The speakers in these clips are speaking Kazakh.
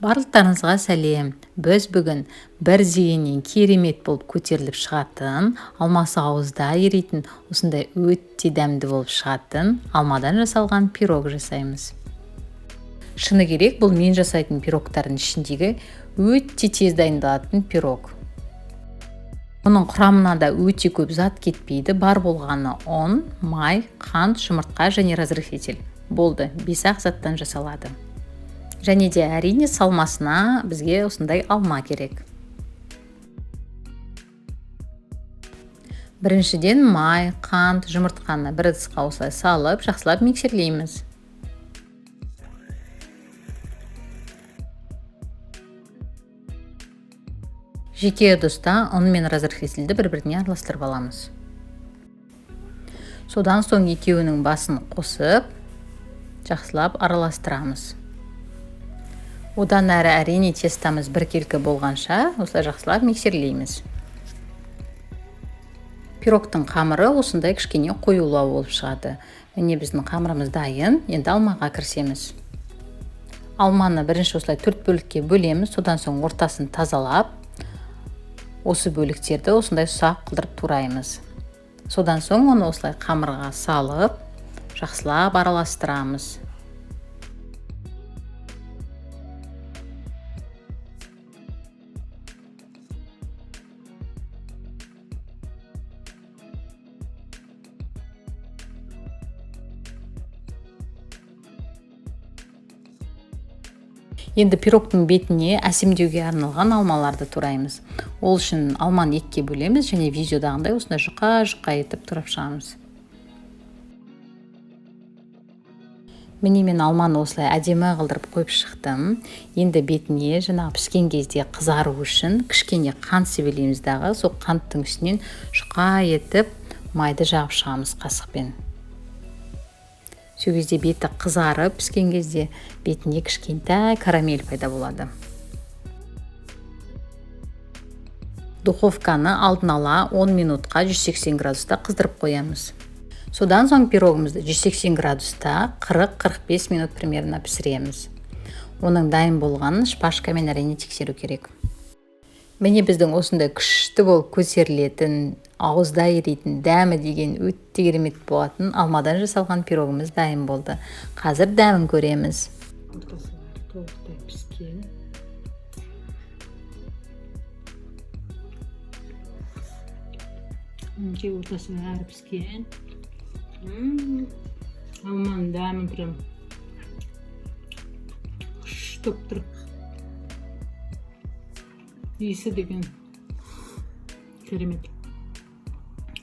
Барлықтарыңызға сәлем. Біз бүгін бір зейінен керемет болып көтеріліп шығатын, алмасы ауызда еритін, осындай өте дәмді болып шығатын алмадан жасалған пирог жасаймыз. Шыны керек, бұл мен жасайтын пирогтардың ішіндегі өте тез дайындалатын пирог. Оның құрамына да өте көп зат кетпейді. Бар болғаны ұн, май, қант, жұмыртқа және разрыхлитель. Болды, 5-ақ заттан жасалады. Және де әрине салмасына бізге осындай алма керек. Біріншіден май, қант, жұмыртқаны бір ыдысқа осылай салып, жақсылап миксерлейміз. Жеке ыдыста ұн мен разрыхлительді бір-біріне араластырып аламыз. Содан соң екеуінің басын қосып, жақсылап араластырамыз. Одан әрі әрине тестамыз біркелкі болғанша осылай жақсылап миксерлейміз. Пирогтың қамыры осындай кішкене қоюлау болып шығады. Міне біздің қамырымыз дайын. Енді алмаға кірісеміз. Алманы бірінші осылай 4 бөлікке бөлеміз. Содан соң ортасын тазалап, осы бөліктерді осындай ұсақ қылдырып тураймыз. Содан соң оны осылай қамырға салып, жақсылап араластырамыз. Енді пирогтың бетіне әсемдеуге арналған алмаларды тураймыз. Ол үшін алманы екіге бөлеміз және видеодағындай осындай жұқа-жұқа етіп турап шығамыз. Міне мен алманы осылай әдемі қылдырып қойып шықтым. Енді бетіне жаңағы піскен кезде қызару үшін кішкене қант себелейміз дағы. Сол қанттың үстінен жұқа етіп майды жағып шығамыз қасықпен. Сол кезде беті қызарып, піскен кезде бетіне кішкентай карамель пайда болады. Духовканы алдын ала 10 минутқа 180 градуста қыздырып қоямыз. Содан соң пирогымызды 180 градуста 40-45 минут примерно пісіреміз. Оның дайын болғанын шпажкамен әрине тексеру керек. Міне біздің осындай күшті болып көтерілетін, ауызда еритін, дәмі деген өте керемет болатын алмадан жасалған пирогымыз дайын болды. Қазір дәмін көреміз. Ортасы толықтай піскен. Ортасы әрі піскен. Алманың дәмі прям күшті тұр. Иісі деген керемет.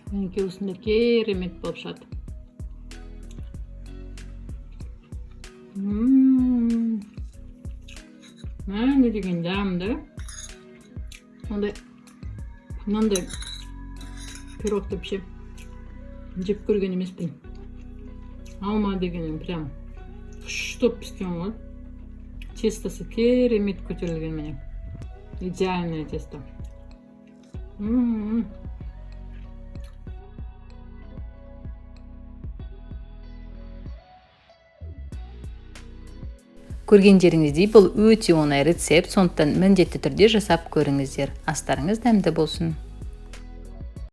Менікі осында керемет болып шығады. Не деген дәмді. Мынандай пирогты пішеп жеп көрген емеспін. Алма дегенім прям күшті піскен ғой. Тестосы керемет көтерілген міне. Идеальное тесто. Көргендеріңіздей бұл өте оңай рецепт, сондықтан міндетті түрде жасап көріңіздер. Астарыңыз дәмді болсын.